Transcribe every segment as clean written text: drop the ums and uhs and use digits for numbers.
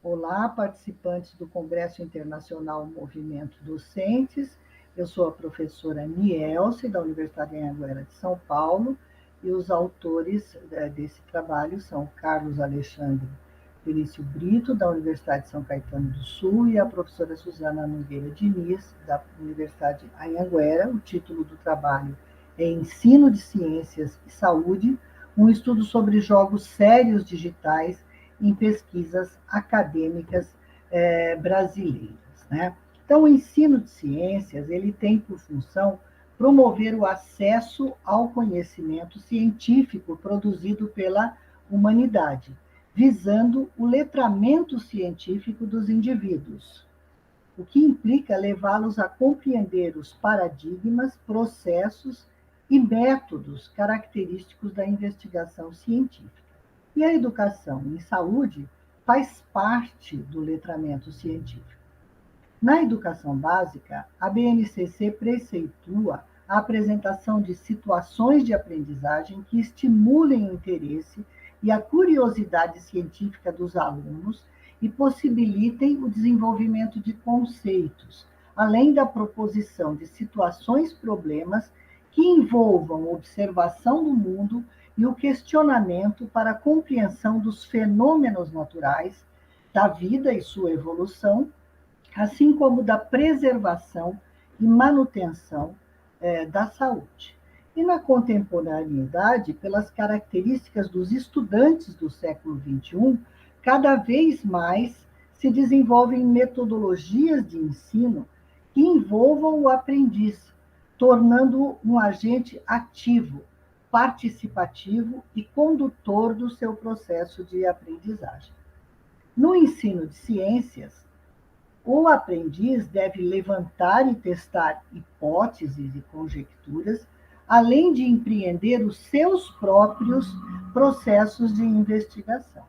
Olá, participantes do Congresso Internacional Movimento Docentes. Eu sou a professora Nielce, da Universidade Anhanguera de São Paulo, e os autores desse trabalho são Carlos Alexandre Felício Brito, da Universidade de São Caetano do Sul, e a professora Suzana Nogueira Diniz, da Universidade Anhanguera. O título do trabalho é Ensino de Ciências e Saúde, um estudo sobre jogos sérios digitais em pesquisas acadêmicas brasileiras, né? Então, o ensino de ciências, ele tem por função promover o acesso ao conhecimento científico produzido pela humanidade, visando o letramento científico dos indivíduos, o que implica levá-los a compreender os paradigmas, processos e métodos característicos da investigação científica. E a educação em saúde faz parte do letramento científico. Na educação básica, a BNCC preceitua a apresentação de situações de aprendizagem que estimulem o interesse e a curiosidade científica dos alunos e possibilitem o desenvolvimento de conceitos, além da proposição de situações-problemas que envolvam observação do mundo e o questionamento para a compreensão dos fenômenos naturais, da vida e sua evolução, assim como da preservação e manutenção da saúde. E na contemporaneidade, pelas características dos estudantes do século XXI, cada vez mais se desenvolvem metodologias de ensino que envolvam o aprendiz, tornando-o um agente ativo, participativo e condutor do seu processo de aprendizagem. No ensino de ciências, o aprendiz deve levantar e testar hipóteses e conjecturas, além de empreender os seus próprios processos de investigação.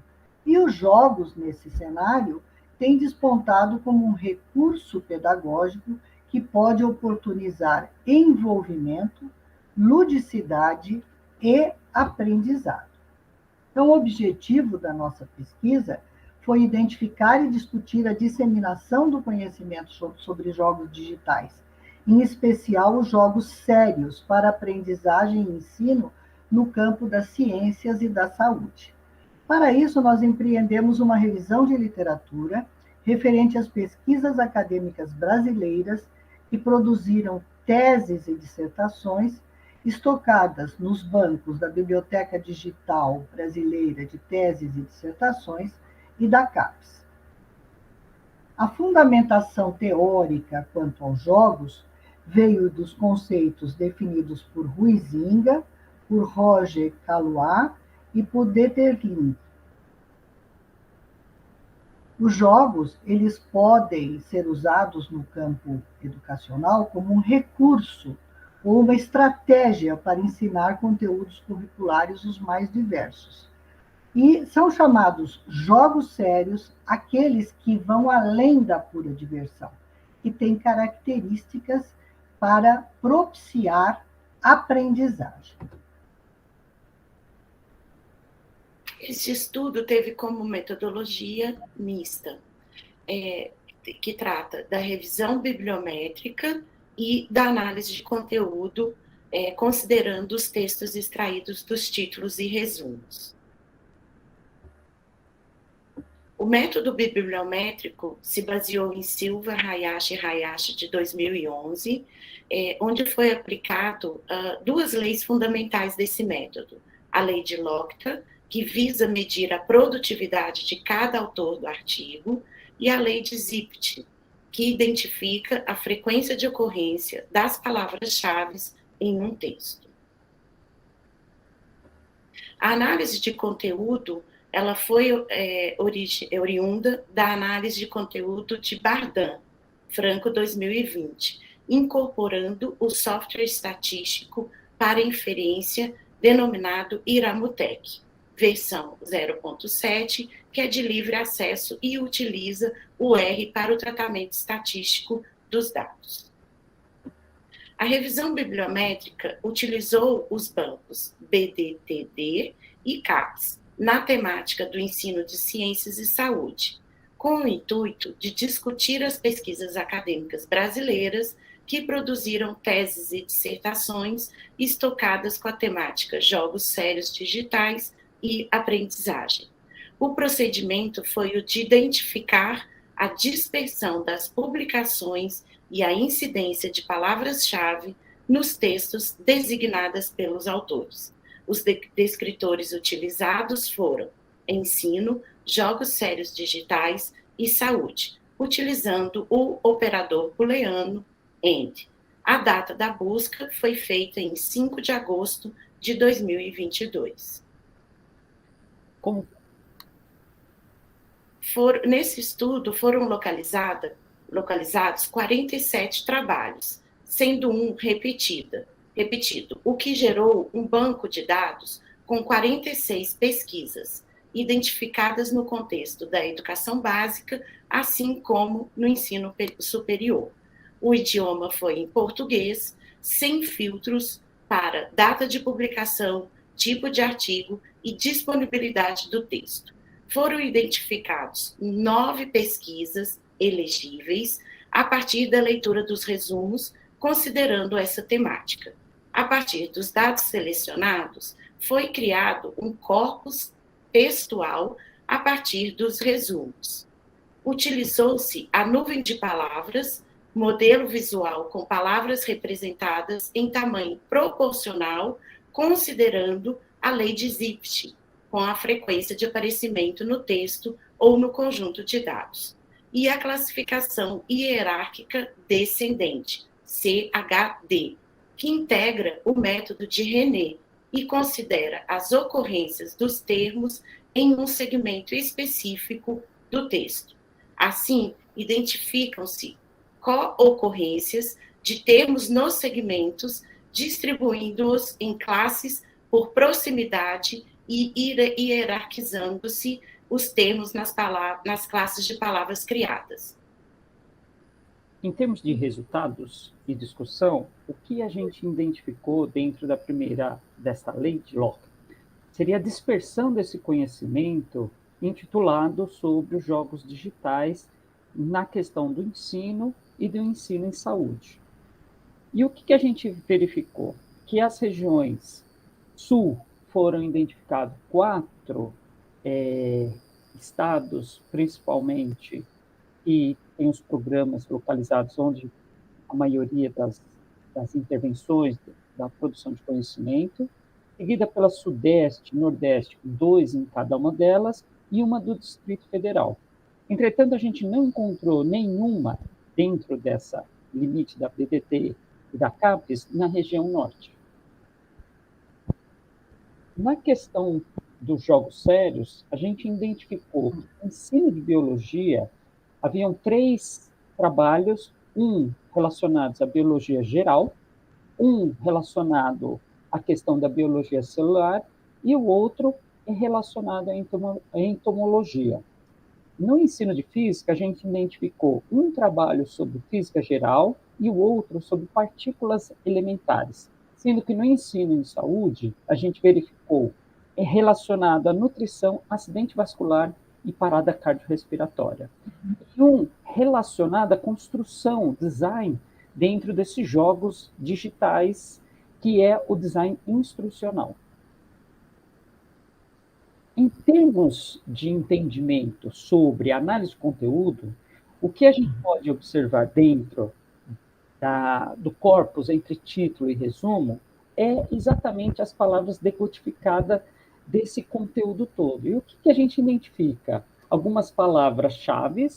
E os jogos, nesse cenário, têm despontado como um recurso pedagógico que pode oportunizar envolvimento, ludicidade e aprendizado. Então, o objetivo da nossa pesquisa foi identificar e discutir a disseminação do conhecimento sobre jogos digitais, em especial os jogos sérios para aprendizagem e ensino no campo das ciências e da saúde. Para isso, nós empreendemos uma revisão de literatura referente às pesquisas acadêmicas brasileiras que produziram teses e dissertações estocadas nos bancos da Biblioteca Digital Brasileira de Teses e Dissertações e da CAPES. A fundamentação teórica quanto aos jogos veio dos conceitos definidos por Huizinga, por Roger Caillois e por Deterlin. Os jogos, eles podem ser usados no campo educacional como um recurso ou uma estratégia para ensinar conteúdos curriculares os mais diversos. E são chamados jogos sérios aqueles que vão além da pura diversão, que têm características para propiciar aprendizagem. Este estudo teve como metodologia mista, que trata da revisão bibliométrica e da análise de conteúdo, considerando os textos extraídos dos títulos e resumos. O método bibliométrico se baseou em Silva, Hayashi e Hayashi, de 2011, onde foi aplicado duas leis fundamentais desse método. A lei de Lockyer, que visa medir a produtividade de cada autor do artigo, e a lei de Zipf, que identifica a frequência de ocorrência das palavras-chave em um texto. A análise de conteúdo, ela foi oriunda da análise de conteúdo de Bardhan, Franco 2020, incorporando o software estatístico para inferência denominado Iramutec, versão 0.7, que é de livre acesso e utiliza o R para o tratamento estatístico dos dados. A revisão bibliométrica utilizou os bancos BDTD e CAPES na temática do ensino de ciências e saúde, com o intuito de discutir as pesquisas acadêmicas brasileiras que produziram teses e dissertações estocadas com a temática Jogos Sérios Digitais e Aprendizagem. O procedimento foi o de identificar a dispersão das publicações e a incidência de palavras-chave nos textos designadas pelos autores. Os descritores utilizados foram ensino, jogos sérios digitais e saúde, utilizando o operador booleano AND. A data da busca foi feita em 5 de agosto de 2022. Nesse estudo foram localizados 47 trabalhos, sendo um repetido, o que gerou um banco de dados com 46 pesquisas, identificadas no contexto da educação básica, assim como no ensino superior. O idioma foi em português, sem filtros para data de publicação, tipo de artigo e disponibilidade do texto. Foram identificados 9 pesquisas elegíveis a partir da leitura dos resumos, considerando essa temática. A partir dos dados selecionados, foi criado um corpus textual a partir dos resumos. Utilizou-se a nuvem de palavras, modelo visual com palavras representadas em tamanho proporcional, considerando a lei de Zipf, com a frequência de aparecimento no texto ou no conjunto de dados, e a classificação hierárquica descendente, CHD, que integra o método de René e considera as ocorrências dos termos em um segmento específico do texto. Assim, identificam-se co-ocorrências de termos nos segmentos, distribuindo-os em classes por proximidade e hierarquizando-se os termos nas classes de palavras criadas. Em termos de resultados e discussão, o que a gente identificou dentro dessa lei de Locke seria a dispersão desse conhecimento intitulado sobre os jogos digitais na questão do ensino e do ensino em saúde. E o que a gente verificou? Que as regiões sul foram identificados 4 estados, principalmente, e tem os programas localizados onde a maioria das intervenções da produção de conhecimento, seguida pela Sudeste, Nordeste, 2 em cada uma delas, e uma do Distrito Federal. Entretanto, a gente não encontrou nenhuma dentro dessa limite da BDT e da CAPES na região norte. Na questão dos jogos sérios, a gente identificou que no ensino de biologia haviam 3 trabalhos, um relacionados à biologia geral, um relacionado à questão da biologia celular e o outro relacionado à entomologia. No ensino de física, a gente identificou um trabalho sobre física geral e o outro sobre partículas elementares, sendo que no ensino em saúde, a gente verificou relacionado à nutrição, acidente vascular e parada cardiorrespiratória. E um relacionado à construção, design, dentro desses jogos digitais, que é o design instrucional. Em termos de entendimento sobre análise de conteúdo, o que a gente pode observar dentro do corpus entre título e resumo é exatamente as palavras decodificadas desse conteúdo todo. E o que a gente identifica? Algumas palavras-chave,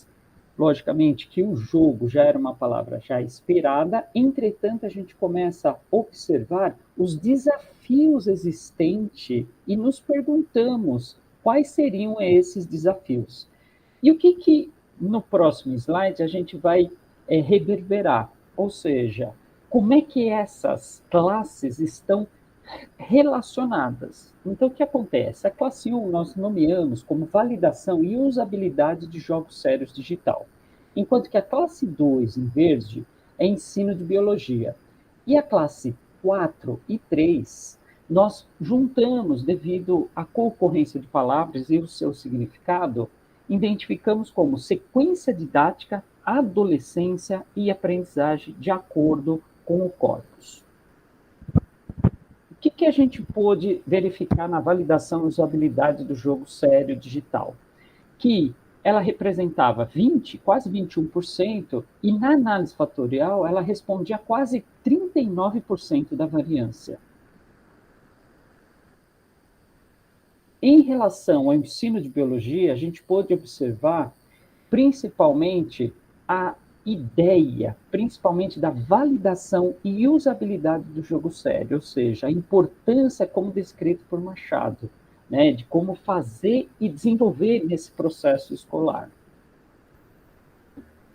logicamente que o jogo já era uma palavra já esperada, entretanto a gente começa a observar os desafios existentes e nos perguntamos quais seriam esses desafios. E o que no próximo slide a gente vai reverberar, ou seja, como é que essas classes estão relacionadas. Então, o que acontece? A classe 1 nós nomeamos como validação e usabilidade de jogos sérios digital, enquanto que a classe 2, em verde, é ensino de biologia. E a classe 4 e 3, nós juntamos, devido à concorrência de palavras e o seu significado, identificamos como sequência didática, adolescência e aprendizagem de acordo com o corpus. O que a gente pôde verificar na validação e usabilidade do jogo sério digital? Que ela representava quase 21%, e na análise fatorial ela respondia a quase 39% da variância. Em relação ao ensino de biologia, a gente pôde observar principalmente a ideia, principalmente da validação e usabilidade do jogo sério, ou seja, a importância como descrito por Machado, né, de como fazer e desenvolver nesse processo escolar.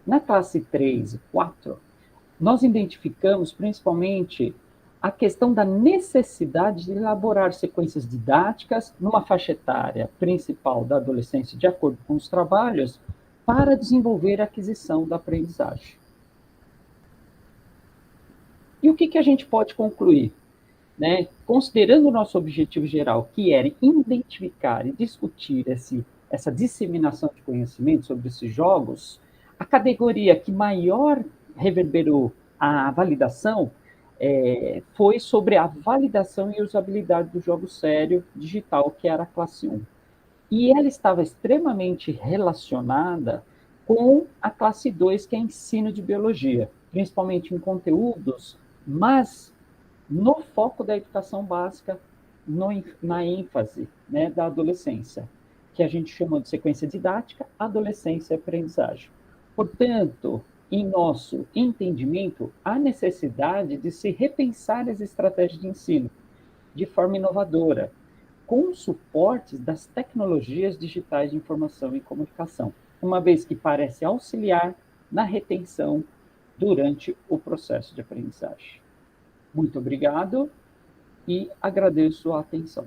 Na classe 3 e 4, nós identificamos principalmente a questão da necessidade de elaborar sequências didáticas numa faixa etária principal da adolescência, de acordo com os trabalhos, para desenvolver a aquisição da aprendizagem. E o que a gente pode concluir? Né? Considerando o nosso objetivo geral, que era identificar e discutir essa disseminação de conhecimento sobre esses jogos, a categoria que maior reverberou a validação foi sobre a validação e usabilidade do jogo sério digital, que era a classe 1. E ela estava extremamente relacionada com a classe 2, que é ensino de biologia, principalmente em conteúdos, mas no foco da educação básica, na ênfase, né, da adolescência, que a gente chamou de sequência didática, adolescência e aprendizagem. Portanto, em nosso entendimento, há necessidade de se repensar as estratégias de ensino de forma inovadora, com suportes das tecnologias digitais de informação e comunicação, uma vez que parece auxiliar na retenção durante o processo de aprendizagem. Muito obrigado e agradeço a atenção.